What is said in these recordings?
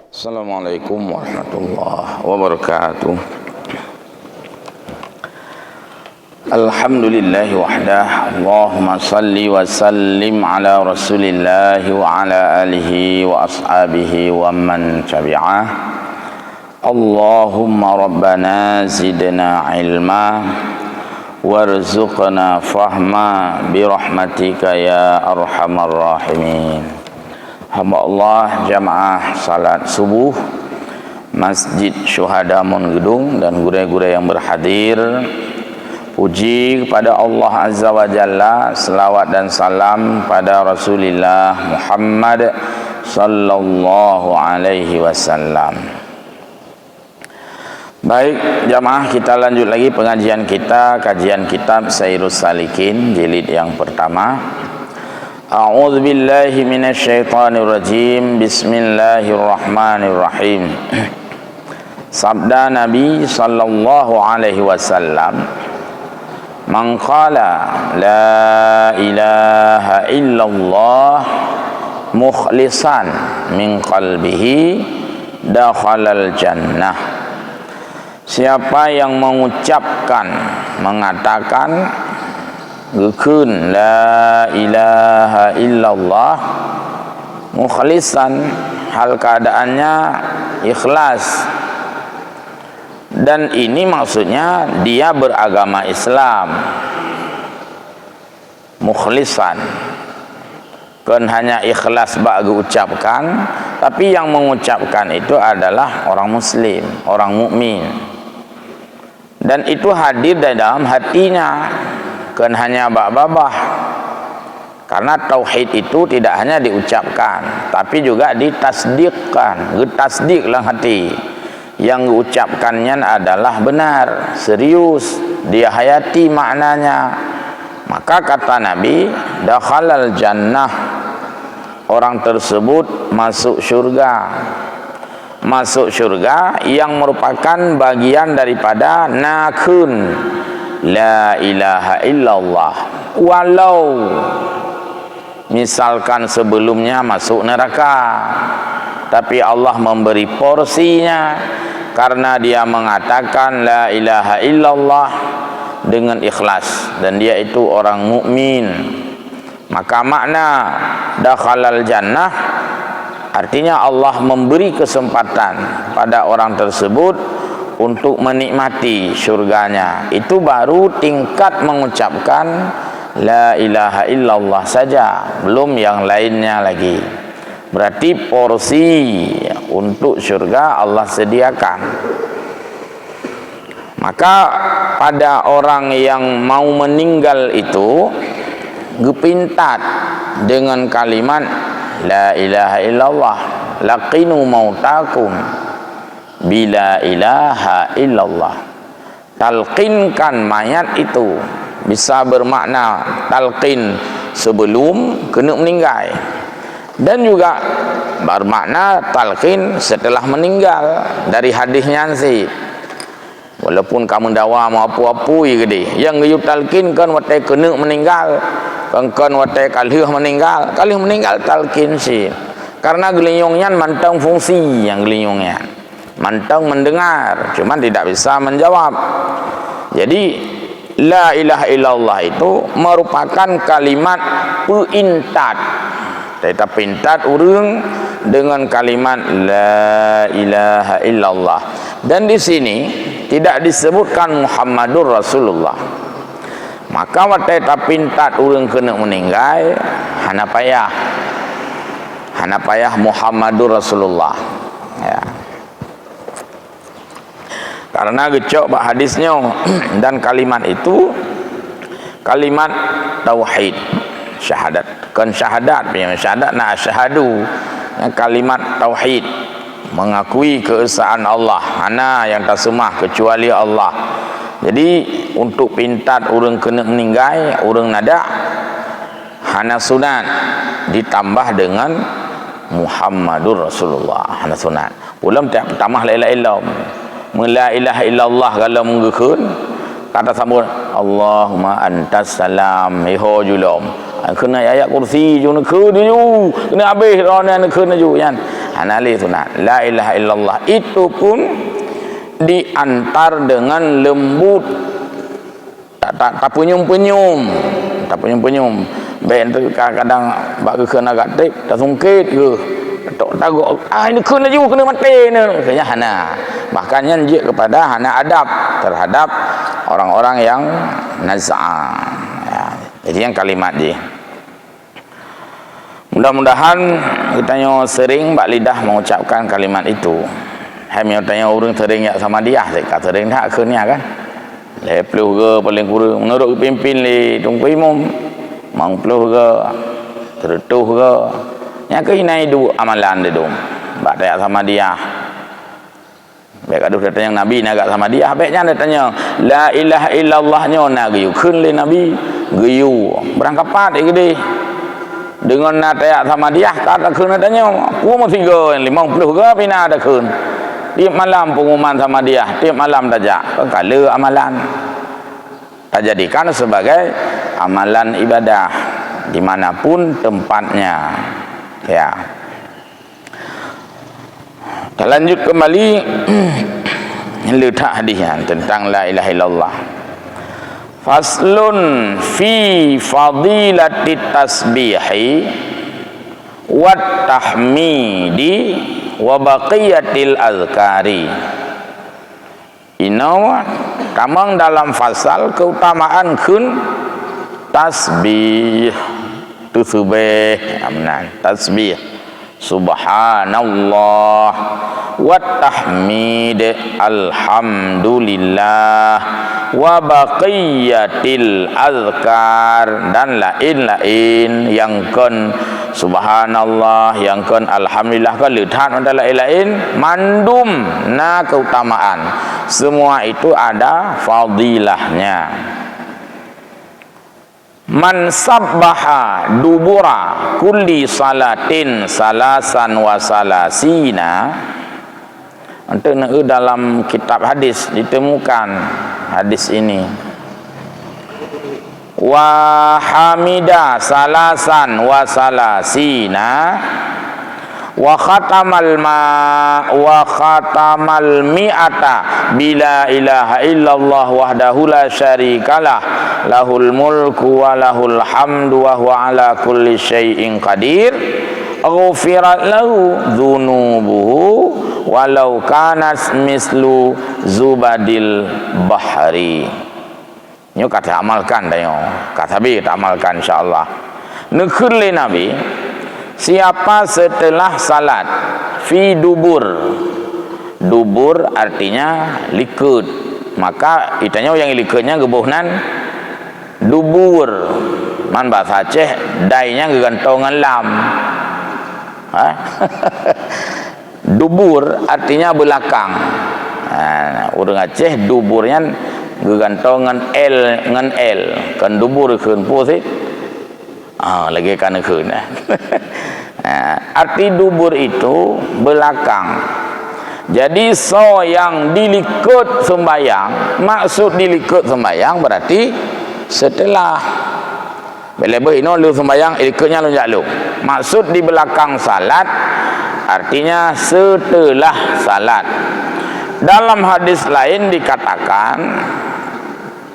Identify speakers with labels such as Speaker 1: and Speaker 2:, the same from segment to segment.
Speaker 1: Assalamualaikum warahmatullahi wabarakatuh. Alhamdulillahi wahdah. Allahumma salli wa sallim ala rasulillahi wa ala alihi wa ashabihi wa man tabi'ah. Allahumma rabbana zidna ilma warzuqna fahma birahmatika ya arhamar rahimin. Hamba Allah jamaah salat subuh Masjid Syuhada Mon Gedung dan guru-guru yang berhadir, puji kepada Allah Azza wa Jalla, selawat dan salam pada Rasulullah Muhammad sallallahu alaihi wasallam. Baik jamaah, kita lanjut lagi pengajian kita, kajian kitab Sairus Salikin jilid yang pertama. A'udzu billahi minasyaitonir rajim. Bismillahirrahmanirrahim. Sabda Nabi sallallahu alaihi wasallam, "Man qala la ilaha illallah mukhlishan min qalbihi dakhalal jannah." Siapa yang mengucapkan, mengatakan Gukun la ilaha illallah mukhlisan, hal keadaannya ikhlas, dan ini maksudnya dia beragama Islam. Mukhlisan kan hanya ikhlas bagi ucapkan, tapi yang mengucapkan itu adalah orang muslim, orang mukmin, dan itu hadir di dalam hatinya, kan hanya babah. Karena tauhid itu tidak hanya diucapkan, tapi juga ditasdikkan. Tasdiklah hati. Yang diucapkannya adalah benar, serius, dia hayati maknanya. Maka kata Nabi, dakhalal jannah, orang tersebut masuk surga. Masuk surga yang merupakan bagian daripada nakun la ilaha illallah. Walau misalkan sebelumnya masuk neraka, tapi Allah memberi porsinya karena dia mengatakan la ilaha illallah dengan ikhlas, dan dia itu orang mukmin. Maka makna dakhalal jannah artinya Allah memberi kesempatan pada orang tersebut untuk menikmati surganya. Itu baru tingkat mengucapkan la ilaha illallah saja, belum yang lainnya lagi. Berarti porsi untuk surga Allah sediakan. Maka pada orang yang mau meninggal itu gepintat dengan kalimat la ilaha illallah, laqinu mautakum bila ilaha illallah. Talqinkan mayat itu, bisa bermakna talqin sebelum kena meninggal, dan juga bermakna talqin setelah meninggal. Dari hadisnya sih, walaupun kamu dawa mau apa-apa yang you talqin kan watai kena meninggal, kan watai kalih meninggal talqin sih. Karena gelinyongnya mantang fungsi, yang gelinyongnya mantang mendengar, cuman tidak bisa menjawab. Jadi la ilaha illallah itu merupakan kalimat peintat. Kita pintat urang dengan kalimat la ilaha illallah. Dan di sini tidak disebutkan Muhammadur Rasulullah. Maka waktu kita pintat urang kena meninggal, hana payah Muhammadur Rasulullah, ya. Karena gecok bak hadisnya. Dan kalimat itu kalimat tauhid, syahadat, kan syahadat na syahadu, kalimat tauhid, mengakui keesaan Allah, ana yang tak semah kecuali Allah. Jadi untuk pintat orang kena meninggal, orang nada hana sunat, ditambah dengan Muhammadur Rasulullah, hana sunat. Ulam tak tambah la ilaha illallah. La ilaha illallah kalau menggekun kata sambung Allahumma antas salam iho julom kena ayat kursi ju nak kena ju kena habis rona nak kena ju kan. hanali sunat. La ilaha illallah itu pun diantar dengan lembut, tak penyum-penyum, baik tu kadang bak kena agak tip tak sungkit ke tok tagok ini kena juga kena mati ni kayaknya hana. Bahkan dia kepada hana adab terhadap orang-orang yang naz'ah ya. Jadi yang kalimat dia mudah-mudahan kita sering bak lidah mengucapkan kalimat itu. Hamil tanya orang sering ya sama dia, saya kata sering tak akhirnya kan. Lepluh ke paling kurang menurut pimpin li tunggu imam mangpluh ke tertuh ke yang ke inai du amalan dia dong. Bak tanya sama dia. Baik aduh dia tanya Nabi nak sama dia, baiknya dia tanya la ilaha illallah nya nak giyu keun li Nabi giyu berangkapat dia gede. Dengan nak tanya sama dia kata keun tanya ku mesti ke 50 ke pina ada keun. Tiap malam pengumuman sama dia, tiap malam tajak kala amalan tak jadikan sebagai amalan ibadah dimanapun tempatnya ya. Kita lanjut kembali letak hadisnya tentang la ilaha illallah. Faslun fi fadilatit tasbihi wat tahmidi wa baqiyatil azkari. Inawa tamang dalam fasal keutamaan kun tasbih tusbih amnan tasbih subhanallah wa tahmid alhamdulillah wa baqiyatil azkar dan lain-lain yang kun subhanallah yang kan alhamdulillah kan lihat ada lain-lain mandum na keutamaan semua itu ada fadilahnya. Man sabbaha dubura kulli salatin salasan wa salasina. Untuk dalam kitab hadis ditemukan hadis ini. Wa hamida salasan wa salasina wa khatamal mi'ata bila ilaha illallah wahdahu la syarikalah lahul mulku wa lahul hamdu wa huwa ala kulli syai'in qadir ghufirat lahu dzunubuhu walau kanat mislu zubadil bahri. Ini kata amalkan dah kata Nabi tak amalkan insyaallah. Nekun le Nabi siapa setelah salat fi dubur. Dubur artinya likut. Maka itanya yang likutnya gebuhnan dubur. Man bahasa Aceh dainya gegantongan lam. Ha? Dubur artinya belakang. Orang Aceh duburnya gegantongan L ngan L kan dubur keun pusit lagi kan keun arti dubur itu belakang. Jadi so yang dilikut sembayang, maksud dilikut sembayang berarti setelah bila ini lu sembayang ikutnya lu jalu, maksud di belakang salat artinya setelah salat. Dalam hadis lain dikatakan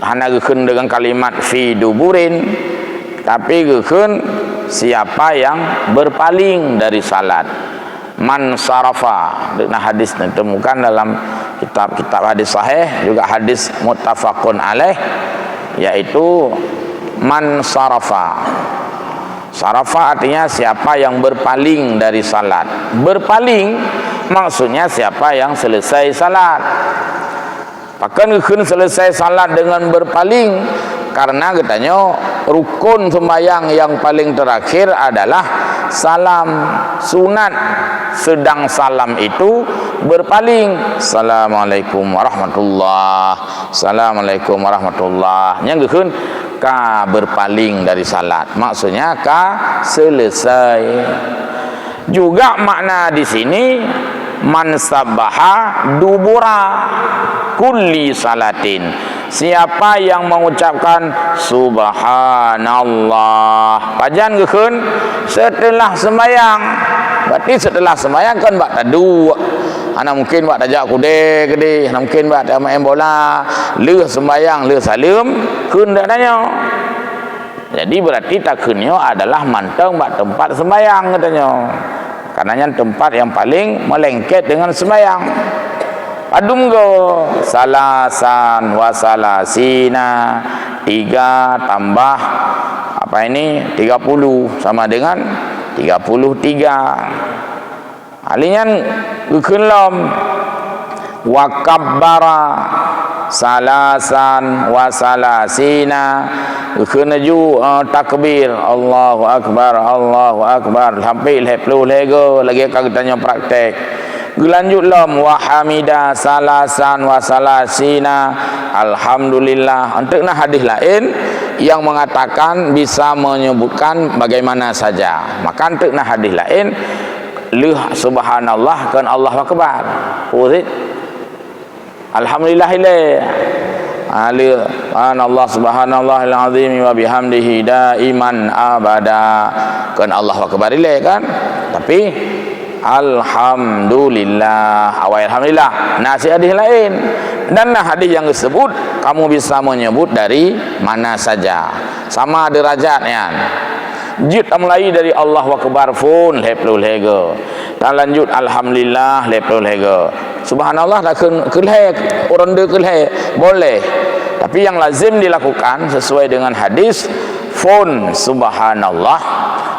Speaker 1: hanya gekeun dengan kalimat fi duburin, tapi gekeun siapa yang berpaling dari salat. Man sarafa, dengan hadis ditemukan dalam kitab-kitab hadis sahih, juga hadis muttafaqun alaih, yaitu man sarafa. Sarafa artinya siapa yang berpaling dari salat. Berpaling maksudnya siapa yang selesai salat. Bahkan selesai salat dengan berpaling, karena katanya rukun sembahyang yang paling terakhir adalah salam. Sunat sedang salam itu berpaling. Assalamualaikum warahmatullah. Assalamualaikum warahmatullah. Yang gekun ka berpaling dari salat. Maksudnya ka selesai. Juga makna di sini man sabbaha dubura kulli salatin. Siapa yang mengucapkan subhanallah pajan gekeun setelah sembahyang, berarti setelah sembahyang kan bak tadu ana mungkin bak tajak kude gede ana mungkin bak main bola leuh sembahyang leuh salim keun dak tanya. Jadi berarti takunnya adalah manteng bak tempat sembahyang katanya. Karenanya tempat yang paling melengket dengan sembahyang. Adum go salasan wa salasina 3 tambah apa ini 30 sama dengan 33. Alinyan keunlom wa kabbara salasan wa salasina keunaju takbir Allahu akbar sampai 10 lagi akan tanya praktek. Lanjut lom wa hamida salasan wa salasina alhamdulillah. Untuk hadis lain yang mengatakan bisa menyebutkan bagaimana saja. Maka untuk hadis lain leuh subhanallah kan Allahu akbar. Uzid alhamdulillah Allah subhanallahil azim wa bihamdihi daiman abada kan Allahu akbar kan. Tapi alhamdulillah awal alhamdulillah. Nah, hadis lain dan hadis yang disebut kamu bisa menyebut dari mana saja sama derajatnya. Jid mulai dari Allahu akbar pun 10 dan lanjut alhamdulillah 10 subhanallah dah keleh orang de keleh boleh, tapi yang lazim dilakukan sesuai dengan hadis pun subhanallah,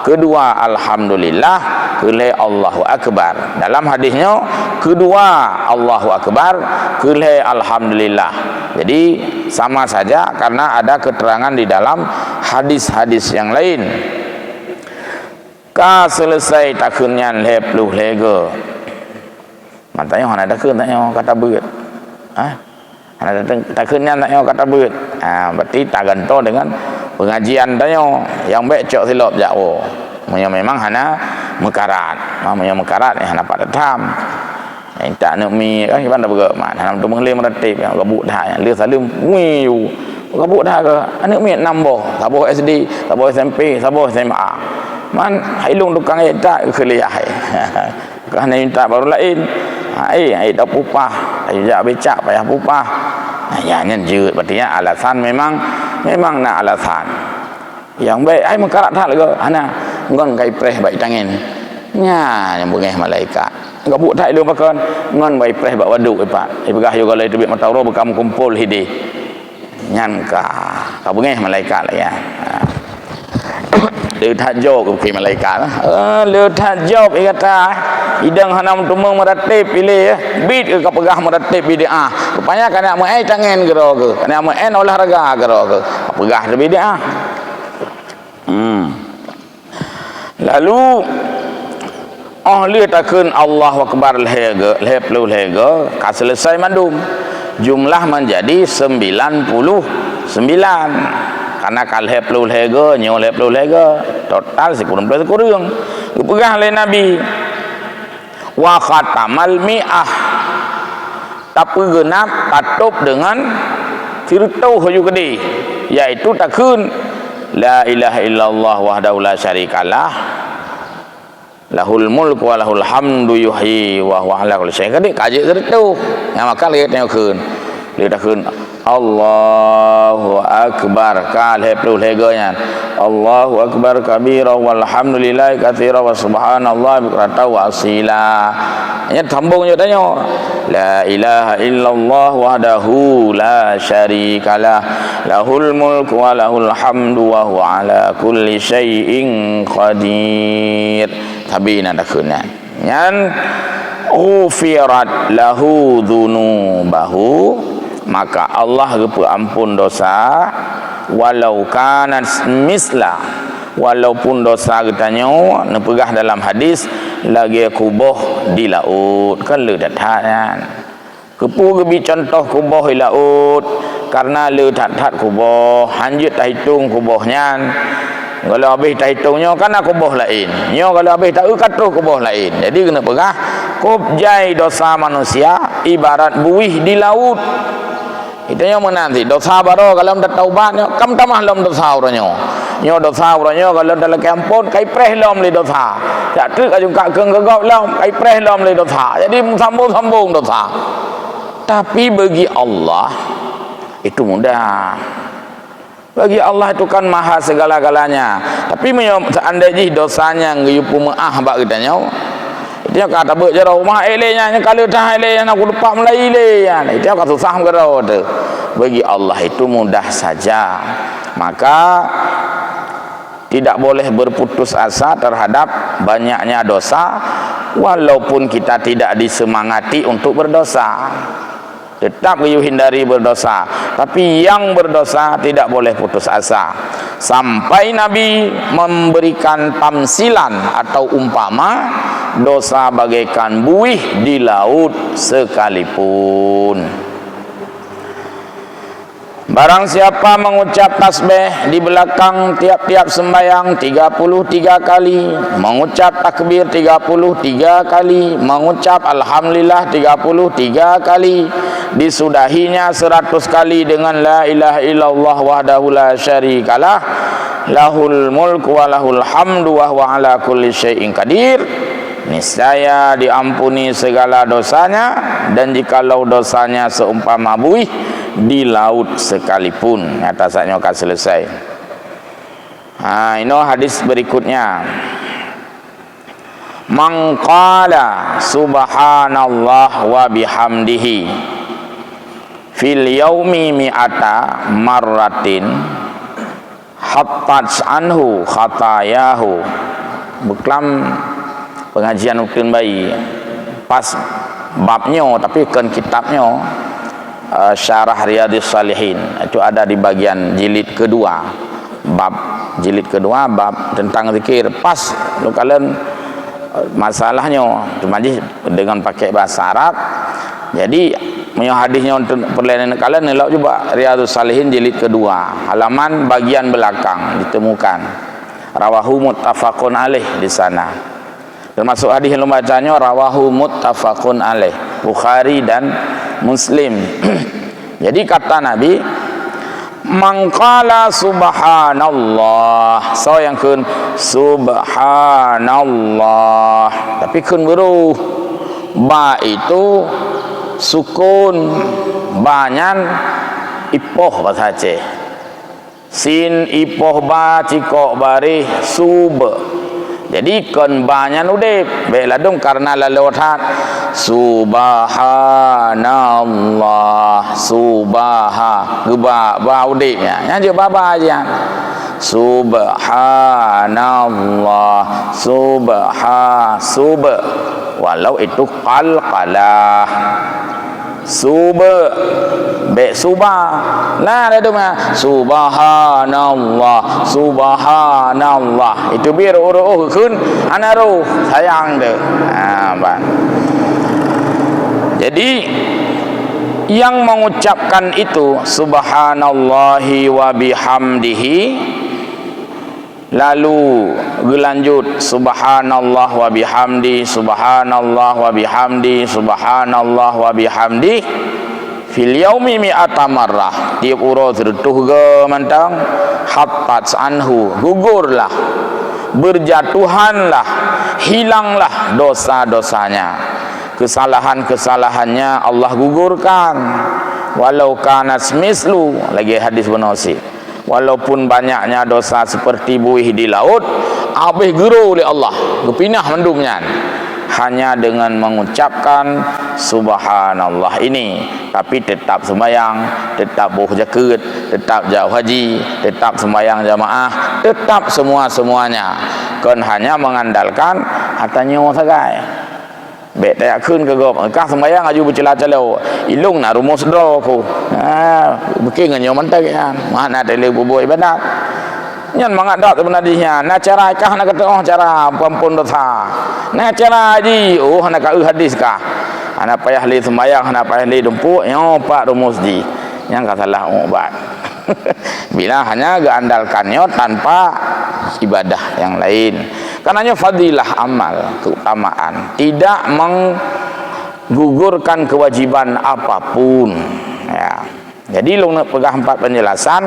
Speaker 1: kedua alhamdulillah, keleh Allahu akbar. Dalam hadisnya kedua Allahu akbar, keleh alhamdulillah. Jadi sama saja karena ada keterangan di dalam hadis-hadis yang lain. Ka selesai takunnya 10 lega. Matanya hana takun tanya kata beut. Hana takunnya tanya kata beut. Berarti tak gantung dengan pengajian tanya yang baik cok silap jauh. Memang hana mekarat. Yang mekarat hana pada tam. Tak nak mi kan gimana bergerak man. Hana tu menglem meratib yang gabuk dah yang lir salim wiu. Gabuk dah ke anak mi nambah. Sabuh SD, sabuh SMP, sabuh SMA. Man hailung tukang air tak kelih ai. Kan minta baru lain. Ai dah pupah. Ai jak becak payah pupah. Ya nyen jeut berarti alasan memang nak alasan. Yang baik ai mengkarat tak ke ana ngon kai preh baik tangan. Nya yang bengeh malaikat. Enggak buat tak ilmu pakan ngon baik preh bak waduk pak. Ai begah yo galai tebik mataro bekam kumpul hidi. Nyan ka bengeh malaikat lah ya. Dia tak jawab ke malaikat lah. Dia tak jawab dia kata hidang hanam tumeng meratib pilih bid ke pegah meratib bid'ah. Rupanya kana mau tangan gero ke. Kana mau olahraga gero ke. Pegah de bid'ah. Lalu dia takun Allahu akbar lehega, lehplu lehega, ka selesai mandum. Jumlah menjadi 99. Karena kalhe puluh lega, nyoleh puluh lega, total sekurang kurang. Dipegah oleh Nabi. Wa khatamal mi'ah. Tapi genap katup dengan firtauh haju gede, yaitu takun la ilaha illallah wahdahu la syarikalah. Lahul mulku wa lahul hamdu yuhyi wa huwa ala kulli syai'in qadir. Kaji firtauh. Yang maka lihat nyokun. Dia takun Allahu akbar kal heplu leganya Allahu akbar kabira walhamdulillah katsira wa subhanallah bukrata wa asila. Nya sambung je tanya la ilaha illallah wahdahu la syarikalah lahul mulku wa lahul hamdu wa huwa ala kulli syai'in qadir. Tabina dakunan nyan ufirat lahu dzunubahu, maka Allah gepu ampun dosa walau kanat misla, walaupun dosa katanya nepegah dalam hadis lagi kuboh di laut kan le datatan kepu gebi contoh kuboh di laut karena le tat kuboh hanjut tak hitung kubohnya. Kalau habis tak hitungnya kan kuboh lain nyo, kalau habis tak katuh kuboh lain. Jadi kena pegah kubjai dosa manusia ibarat buih di laut. Itanya menanti dosa baru kalau dah taubat nyo kam tamah lom dosa uranyo. Nyo dosa uranyo kalau dalam kampung kai preh lom li dosa. Jak tu ka jungka keung gegop lom kai preh lom li dosa. Jadi sambung-sambung dosa. Tapi bagi Allah itu mudah. Bagi Allah itu kan maha segala-galanya. Tapi seandainya dosanya ngeyupu maah bak kita nyo. Dia kata berjara rumah elenya kalau dah elenya nak lupa mulai ile ya. Dia kata susah berau tu. Bagi Allah itu mudah saja. Maka tidak boleh berputus asa terhadap banyaknya dosa walaupun kita tidak disemangati untuk berdosa. Tetap hindari berdosa, tapi yang berdosa tidak boleh putus asa. Sampai Nabi memberikan tamsilan atau umpama dosa bagaikan buih di laut sekalipun. Barang siapa mengucap tasbih di belakang tiap-tiap sembahyang 33 kali, mengucap takbir 33 kali, mengucap alhamdulillah 33 kali, disudahinya 100 kali dengan la ilaha illallah wahdahu la syarikalah, lahul mulku wa lahul hamdu wa huwa ala kulli syai'in qadir, niscaya diampuni segala dosanya, dan jikalau dosanya seumpama buih di laut sekalipun. Atasnya akan selesai. Ini hadis berikutnya. Man qala subhanallah wa bihamdihi fil yaumi mi'ata marratin hattat anhu khatayahu. Beklam pengajian mungkin bayi pas babnya tapi kan kitabnya Syarah Riyadhus Shalihin itu ada di bagian jilid kedua, bab jilid kedua, bab tentang zikir. Pas lu kalian masalahnya cuma dengan pakai bahasa Arab. Jadi punya hadisnya untuk perlainan kalian elok coba Riyadhus Shalihin jilid kedua, halaman bagian belakang ditemukan. Rawahu muttafaqun alaih di sana. Termasuk hadis yang bacanya rawahu muttafaqun alaih, Bukhari dan Muslim. Jadi kata Nabi, mangkala subhanallah, so yang kun subhanallah, tapi kun beruh ba itu sukun banyan ipoh bahasa Aceh, sin ipoh ba cikok barih sub. Jadi kon banyak udip beladung karena lalotat subhanallah subaha geba ba udipnya nya je baba aja subhanallah sub walau itu qalqalah sub be subah nah ada mah subhanallah subhanallah itu biar uruh kun anaruh sayang deh. Jadi yang mengucapkan itu subhanallahi wa bihamdihi, lalu berlanjut subhanallah wa bihamdi, subhanallah wa bihamdi, subhanallah wa bihamdi fil yaumi mi'ata marrah, tiap urut tertuh ge mantang hattat anhu, gugurlah, berjatuhanlah, hilanglah dosa-dosanya, kesalahan-kesalahannya Allah gugurkan. Walau kanat mislu, lagi hadis Bukhari, walaupun banyaknya dosa seperti buih di laut, habis guru oleh Allah, kepinah mendumnya hanya dengan mengucapkan subhanallah ini. Tapi tetap sembahyang, tetap buh zakat, tetap jauh haji, tetap sembahyang jamaah, tetap semua-semuanya. Kan hanya mengandalkan hatanya sagai. Bet tak kun ke gop, kah sembahyang aju bercelah-celah. Ilung nak rumus draw aku. Bikin nganyo mantak kan. Mana tele bubuh ibadat. Nyan mangat dak sebenarnya. Na cara kah nak kata cara pampun dosa. Na cara haji, nak ka hadis kah. Ana payah li sembahyang, ana payah li dumpuk, yo pak rumus di. Yang salah ubat. Bila hanya diandalkannya tanpa ibadah yang lain. Karenanya fadilah amal, keutamaan, tidak menggugurkan kewajiban apapun ya. Jadi lu nak pegah 4 penjelasan.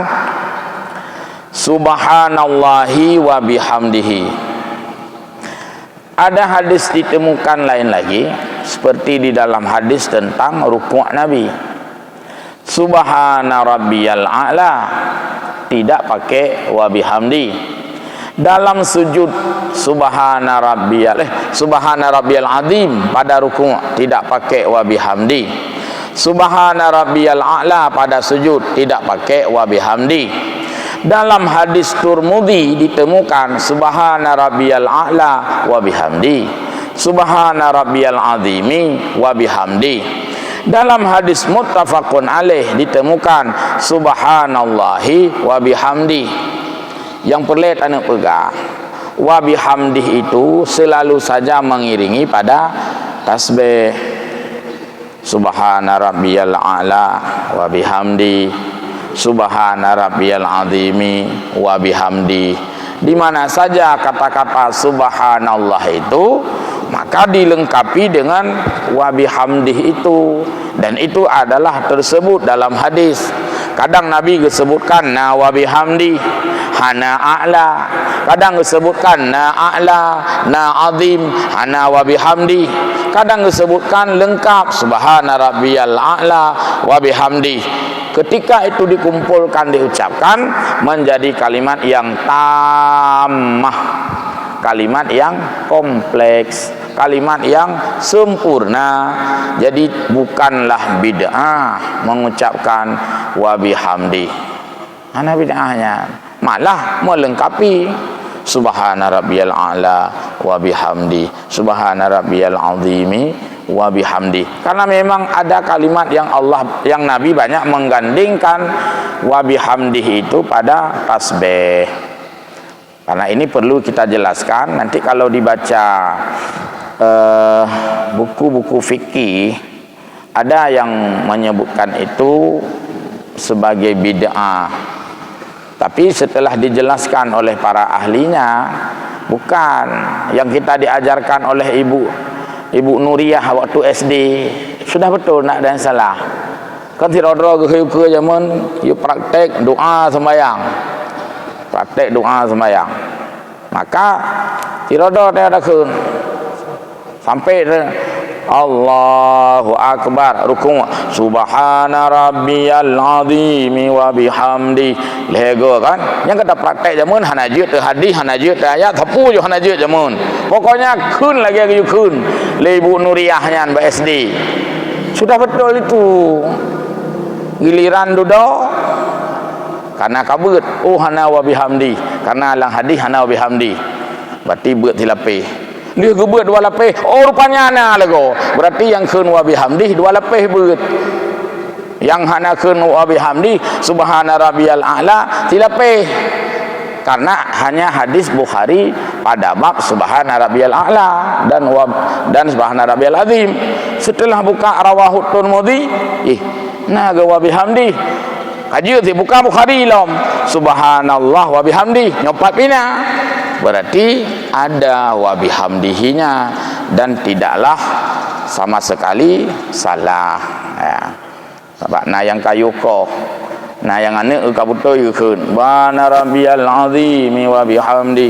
Speaker 1: Subhanallahi wa bihamdihi. Ada hadis ditemukan lain lagi, seperti di dalam hadis tentang rukuk Nabi. Subhana rabbiyal a'la, tidak pakai wa bihamdi. Dalam sujud subhana rabbiyal azim pada rukuk tidak pakai wa bihamdi. Subhana rabbiyal a'la pada sujud tidak pakai wa bihamdi. Dalam hadis Turmudi ditemukan subhana rabbiyal a'la wa bihamdi, subhana rabbiyal azimi wa bihamdi. Dalam hadis muttafaqun alaih ditemukan subhanallahi wa bihamdi. Yang pelit anak pegang, wa bihamdi itu selalu saja mengiringi pada tasbih. Subhana rabbiyal a'la wa bihamdi, subhana rabbiyal azimi wa bihamdi. Di mana saja kata-kata subhanallah itu, maka dilengkapi dengan wa bihamdi itu, dan itu adalah tersebut dalam hadis. Kadang Nabi disebutkan na wa bihamdi, hana a'la. Kadang disebutkan na a'la, na azim, hana wa bihamdi. Kadang disebutkan lengkap subhana rabbiyal a'la wa bihamdi. Ketika itu dikumpulkan, diucapkan, menjadi kalimat yang tammah, kalimat yang kompleks, kalimat yang sempurna. Jadi bukanlah bid'ah mengucapkan wa bihamdi. Mana bid'ahnya? Malah melengkapi subhana rabbiyal a'la wa bihamdi, subhana rabbiyal azimi wa bihamdi. Karena memang ada kalimat yang Nabi banyak menggandingkan wa bihamdi itu pada tasbih. Karena ini perlu kita jelaskan. Nanti kalau dibaca buku-buku fikih, ada yang menyebutkan itu sebagai bid'ah. Tapi setelah dijelaskan oleh para ahlinya, bukan yang kita diajarkan oleh Ibu Nuriyah waktu SD. Sudah betul, nak dan salah. Kan tiradra ke zaman you praktek doa sembahyang. Praktek doa sembahyang. Maka tiradra dia ada kun. Sampai Allahu akbar rukuk, subhana rabbiyal azimi wa bihamdi. Lego kan yang kata praktek jamun hanajut te hadis, hanajut te ayat, tapu jo hanajut jamun. Pokoknya kun lagi kun le Ibu Nuriyahnya Mbak SD. Sudah betul itu. Giliran dudo karena kabut, oh hana wa bihamdi, karena lang hadis hana wa bihamdi. Berarti beut dilapih. Dia gebeut dua lapih. Oh rupanya ana lego. Berarti yang kun wa bihamdi dua lapih beut. Yang hana kun wa bihamdi subhana rabbiyal a'la tilapih. Karena hanya hadis Bukhari pada bab subhana rabbiyal a'la dan subhana rabbiyal azim. Setelah buka rawahu Tirmidzi, naga wa bihamdi. Kaji ti buka Bukhari lom. Subhanallah wa bihamdi. Nyopat pina. Berarti ada wa bihamdihinya dan tidaklah sama sekali salah. Ya. Sebab na yang kayu ko, na yang ane kabutoy keun. Subhana rabbiyal azimi wa bihamdi.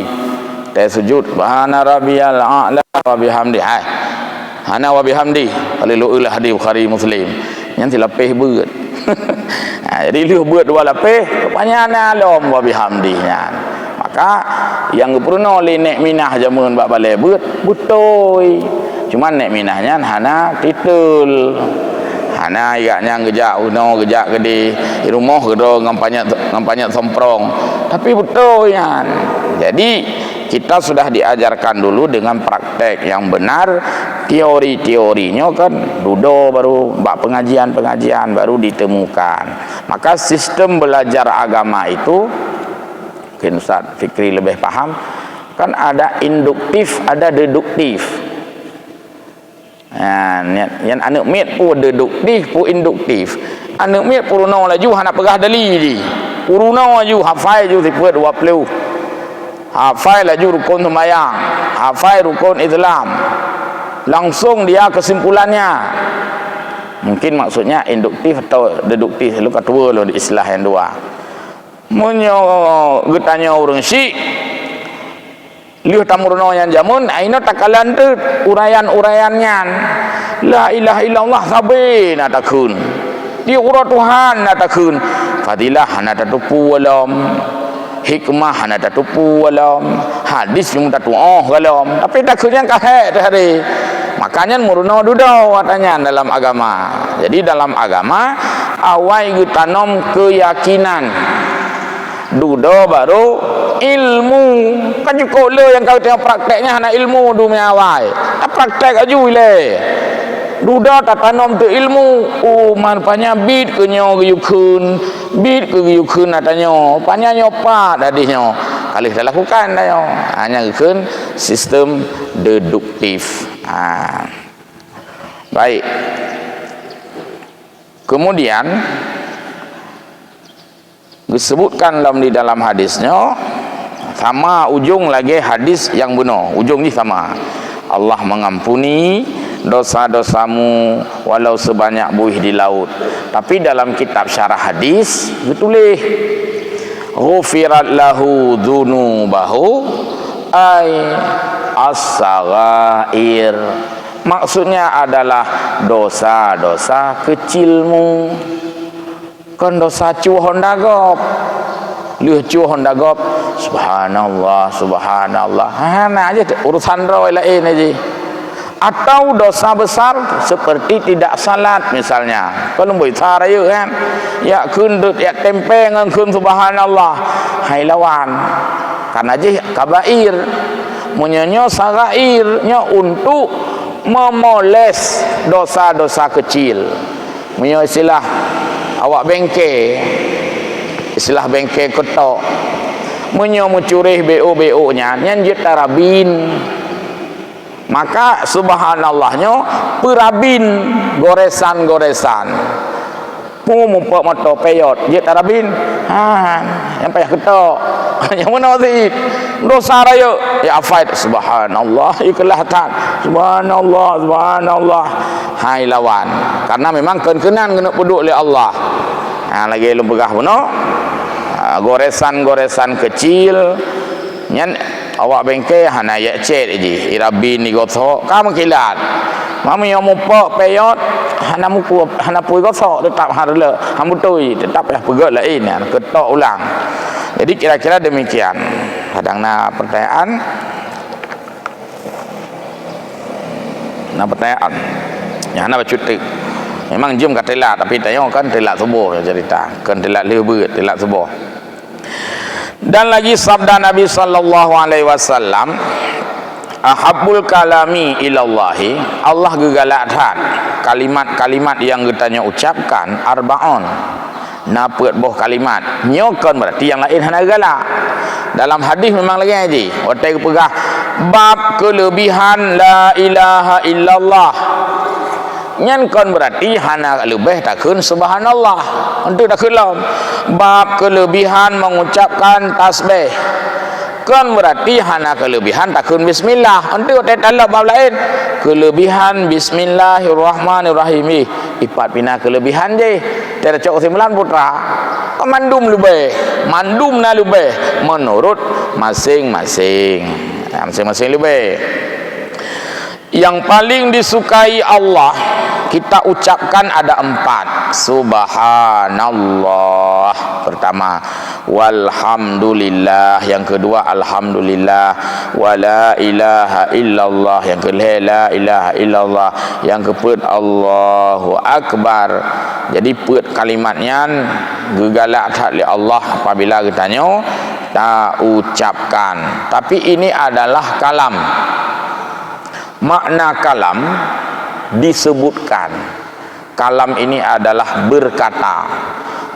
Speaker 1: Te sujud subhana rabbiyal a'la wa bihamdi. Hai. Hana wa bihamdi. Haleluya hadis Bukhari Muslim. Yang tilapih beut. Jadi lu beut dua lapih, kepanjana lom wa bihamdinya. Maka yang purna oleh nek minah jamun bak balai betul. Cuman nek minahnya hana titul. Hana agaknya ngejak uno ngejak gede di rumah gedo ngampanyak somprong. Tapi betul ya. Jadi kita sudah diajarkan dulu dengan praktek yang benar. Teori-teorinya kan dudo baru bak pengajian baru ditemukan. Maka sistem belajar agama itu, mungkin Ustaz Fikri lebih paham, kan ada induktif, ada deduktif. Yang anak mit pun deduktif, pun induktif. Anak mit puruna laju hana pegah dali di. Puruna laju hafai ju tipuat 20. Hafai laju rukun sembahyang, hafai rukun Islam. Langsung dia kesimpulannya. Mungkin maksudnya induktif atau deduktif. Lu kedua lu di istilah yang dua. Munyo getanya urang si liu tamurno yang jamun aino takalan tu urayan-urayannya la ilaha illallah sabina takun dia ura Tuhan natakun fadilah natatupu walam hikmah natatupu walam hadis yang tatu walam tapi takutnya kahe hari makanya murno dudau katanya dalam agama. Jadi dalam agama awai gutanom keyakinan dudo baru ilmu kan cukup le yang kau tengok prakteknya hanya ilmu dunia awai tak praktek aju le duda tak tanam tu ilmu manpanya bid ke nyo geyukun bid ke geyukun atanyo panya nyopa dadinyo kali dah lakukan dayo hanya geyukun sistem deduktif. Baik, kemudian disebutkan di dalam hadisnya sama ujung lagi hadis yang benar ujung ni sama Allah mengampuni dosa-dosamu walau sebanyak buih di laut. Tapi dalam kitab syarah hadis ditulis ghufirat lahu dzunubahu ay as-saghair, maksudnya adalah dosa-dosa kecilmu. Kan dosa cuhon dagop liuh cuhon dagop subhanallah subhanallah nah aja urusan roy lain aja. Atau dosa besar seperti tidak salat misalnya kalau boleh cara ya kan ya kundut ya tempe ngan kun subhanallah hai lawan karena aja kabair munyo sagairnya untuk memoles dosa-dosa kecil. Munyo istilah awak bengke istilah bengke ketok munyo mencurih BO nya nyanjit tarabin maka subhanallahnya perabin goresan-goresan mumpuk moto peyot je tarabin yang payah ketok yang mana sih dosa raya ya afaid subhanallah ikhlahatan subhanallah subhanallah hai lawan karena memang kenan kena peduk oleh Allah. Lagi lu begah beno goresan-goresan kecil nyan awak bengke hana ya cet je irabin ni gosok kamu kilat mami yang mumpuk peyot hana muku hana pui gosok tetap harle hambutui tetap ya pegat lain ketok ulang. Jadi kira-kira demikian. Kadangna pertanyaan. Pertanyaan. Ya ana bacutik. Memang jom kat telat tapi tanya kan telat subuh cerita. Kan telat lebeut, telat subuh. Dan lagi sabda Nabi sallallahu alaihi wasallam, ahabbul kalami ilallahi, Allah gegalatan kalimat-kalimat yang getanya ucapkan arbaon. Napet boh kalimat nyokon berarti yang lain hana galak. Dalam hadis memang lagi aja otai pegah bab kelebihan la ilaha illallah nyan kon berarti hana lebih takun subhanallah untuk takulam bab kelebihan mengucapkan tasbih kon berarti hana kelebihan takun bismillah untuk otai dalam bab lain kelebihan bismillahirrahmanirrahim ipat pina kelebihan je tiada cok 9 putra mandum lebih mandum na lebih menurut masing-masing masing-masing lebih. Yang paling disukai Allah kita ucapkan ada 4 subhanallah pertama walhamdulillah yang kedua alhamdulillah wala ilaha illallah yang kedua la ilaha illallah yang keempat Allahu akbar. Jadi put kalimatnya gegalak oleh Allah apabila kitanya tak ucapkan. Tapi ini adalah kalam. Makna kalam disebutkan. Kalam ini adalah berkata.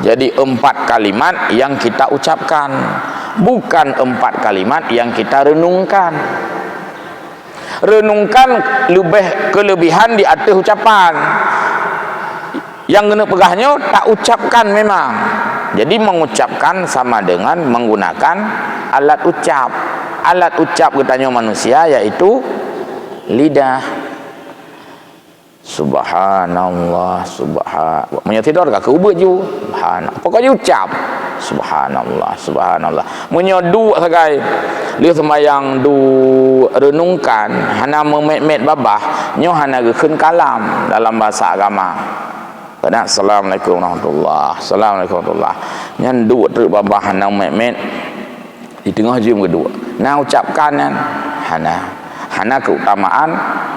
Speaker 1: Jadi 4 kalimat yang kita ucapkan, bukan 4 kalimat yang kita renungkan. Renungkan lebih kelebihan di atas ucapan. Yang kena pegahnya tak ucapkan memang. Jadi mengucapkan sama dengan menggunakan alat ucap. Alat ucap katanya manusia yaitu lidah. Subhanallah, Munyo tidur ke ubah ju. Subhanallah. Pokoknya ucap subhanallah, subhanallah. Munyo du sagai. Liu sembayang du renungkan hana memet-met babah, nyo hana gekeun kalam dalam bahasa agama. Pada assalamualaikum warahmatullahi. Assalamualaikum warahmatullahi. Nyan du tu babah hana memet di tengah jum kedua. Nah ucapkan kan hana keutamaan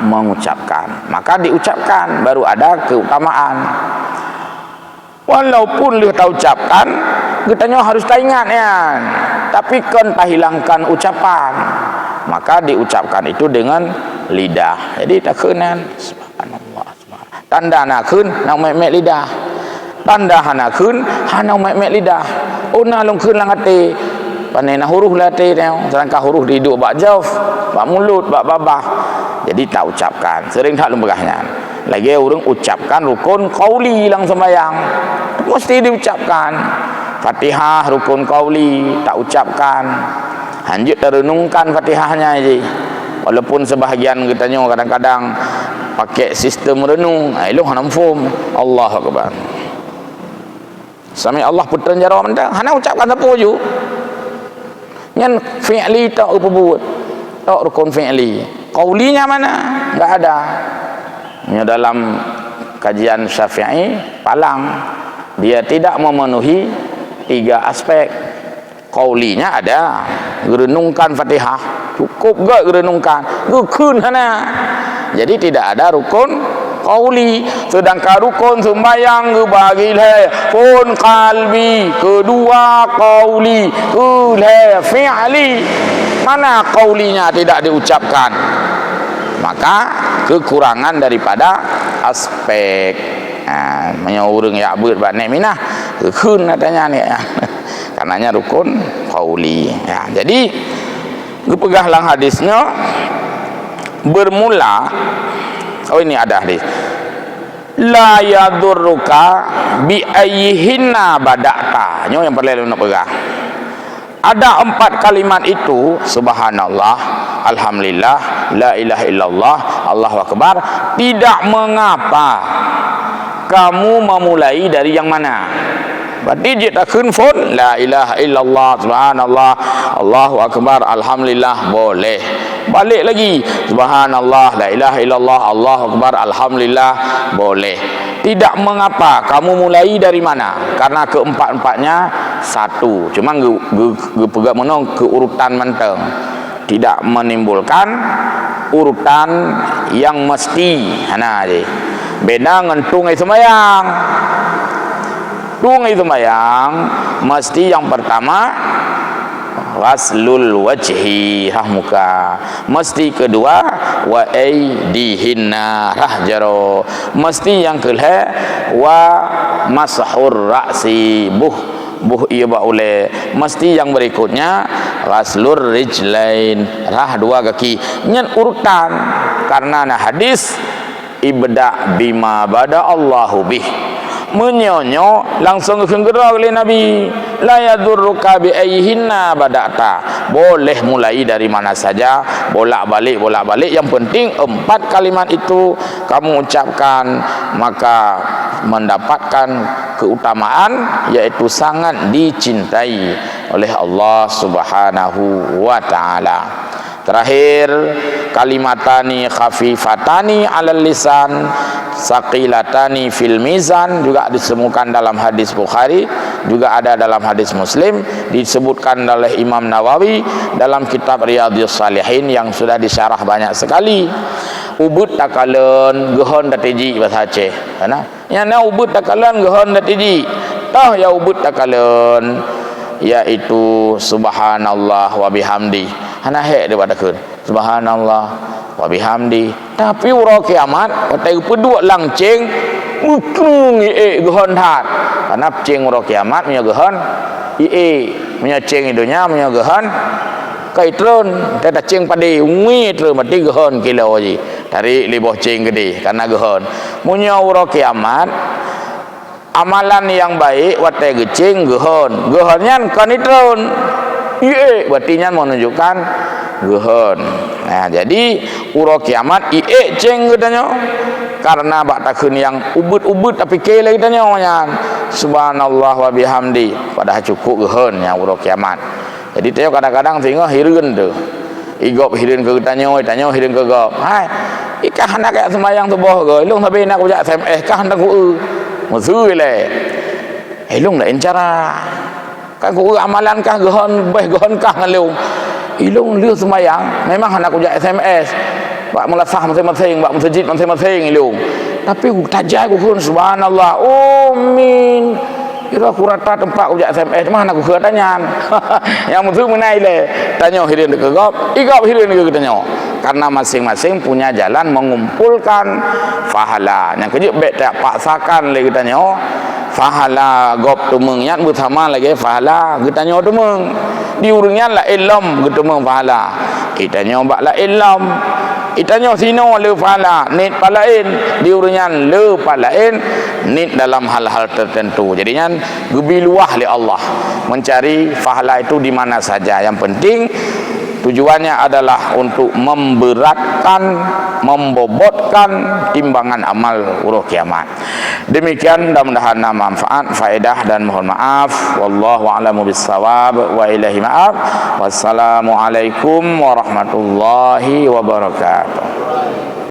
Speaker 1: mengucapkan, maka diucapkan baru ada keutamaan. Walaupun lihat ucapkan kitanya harus tak ingat ya, tapi kan tak hilangkan ucapan, maka diucapkan itu dengan lidah. Jadi tak kenan subhanallah, subhanallah. Tanda nakun nak mek lidah, tanda hanakun hana mek lidah. Ona longkeun lang hati panena huruf latih tau, sedangkan huruf diduk bak jauf, bak mulut, bak babah. Jadi tak ucapkan, sering tak lembagahnya. Lagi orang ucapkan rukun qauli lang sembayang, mesti diucapkan. Fatihah rukun qauli tak ucapkan. Hanjut renungkan Fatihahnya aja. Walaupun sebahagian kitanya kadang-kadang pakai sistem renung, ilo hana mfhum. Allahu akbar. Sami Allah putra jara mentang, hana ucapkan apa ju. Nyan fi'li tak apa buat, tak rukun fi'li. Qaulinya mana? Enggak ada. Nya dalam kajian Syafi'i palang dia tidak memenuhi 3 aspek. Qaulinya ada, renungkan Fatihah cukup enggak renungkan, gekeun hana. Jadi tidak ada rukun qauli. Sedangkan rukun sembahyang bagi pun qalbi, kedua qauli, fi'li. Mana qaulinya tidak diucapkan? Maka kekurangan daripada aspek. Menyurung ya abud bak nek minah keun katanya ni ya. Karenanya rukun qauli ya. Jadi gepegahlang hadisnya bermula. Oh ini ada hadis. La yadurruka bi ayyihinna bada'ta. Nyo yang perlu nak pegang. Ada 4 kalimat itu, subhanallah, alhamdulillah, la ilaha illallah, Allahu akbar, tidak mengapa kamu memulai dari yang mana. Berarti jika kunfun la ilaha illallah, subhanallah, Allahu akbar, alhamdulillah, boleh. Balik lagi subhanallah, la ilaha illallah, Allahu akbar, alhamdulillah, boleh. Tidak mengapa kamu mulai dari mana, karena keempat-empatnya satu, cuma pegang menong keurutan menteng, tidak menimbulkan urutan yang mesti. Hana je beda ngentung itu sembahyang. Tung itu sembahyang mesti yang pertama ghaslul wajhi, rah muka. Mesti kedua wa aidihinna, rah jaro. Mesti yang kedua wa masahur ra'si, buh iya ba oleh. Mesti yang berikutnya ghaslur rijlain, rah 2 kaki. Nyen urutan karena nah hadis ibda bima bada Allahu bih, menyonyo langsung segera oleh Nabi, la yadurruka bi ayyihinna bada'ta, boleh mulai dari mana saja, bolak-balik yang penting 4 kalimat itu kamu ucapkan, maka mendapatkan keutamaan, yaitu sangat dicintai oleh Allah Subhanahu wa taala. Terakhir, kalimatani khafifatani alal lisan saqilatani fil mizan, juga disebutkan dalam hadis Bukhari, juga ada dalam hadis Muslim, disebutkan oleh Imam Nawawi dalam kitab Riyadhus Shalihin yang sudah disyarah banyak sekali. Ubud takalen gehon datiji bahasa Aceh. Kana? Ya na ubud takalen gehon datiji. Tah ya ubud takalen yaitu subhanallah wa bihamdi. Hana he daripada kun subhanallah wa bihamdi. Tapi ura kiamat watai pedua langceng mukung gehon hat. Karena ceng ura kiamat punya gehon punya ceng idunya punya gehon kaitron teta ceng pade umi terus mati gehon kilo aja dari liboh ceng gede karena gehon punya ura kiamat. Amalan yang baik watai geceng gehonnya kanitron berarti menunjukkan gehon. Nah, jadi uro kiamat iek ceng katanya. Karena bak takun yang ubud-ubud tapi kele katanya nya. Subhanallah wa bihamdi. Padahal cukup gehon yang uro kiamat. Jadi teo kadang-kadang tengok hireun tu. Igop hireun ke katanya, hireun ke gop. Hai, ikah hendak kayak sembayang subuh ke. Ilung tapi nak ujak SMS kah hendak ku. Musuh le. Ilung dak encara. Kan ku amalan kah gehon, beh gehon kah ngalung. Ilung liu sembayang memang hendak ujak SMS. Bak melasah masing-masing, bak masjid masing-masing ilung. Tapi tajai ku kun subhanallah. Amin. Kira aku rata tempat ujak SMS mana aku ke tanya. Yang musuh menai le. Tanya hirin ke gop, igop hirin ke tanya. Karena masing-masing punya jalan mengumpulkan pahala. Yang kejut bet tak paksakan le tanya. Pahala gop tumeng nyat bersama lagi pahala getanya tumeng. Diurungnya la ilm getumeng pahala. Kitanya bak la ilm. Itanya sino le pahala, nit palain, diurunnya le palain, nit dalam hal-hal tertentu. Jadinya lebih luah oleh Allah mencari pahala itu di mana saja. Yang penting tujuannya adalah untuk memberatkan, membobotkan timbangan amal uruh kiamat. Demikian, mudah-mudahan manfaat, faedah dan mohon maaf. Wallahu a'lamu bissawab wa ilahi ma'ab. Wassalamualaikum warahmatullahi wabarakatuh.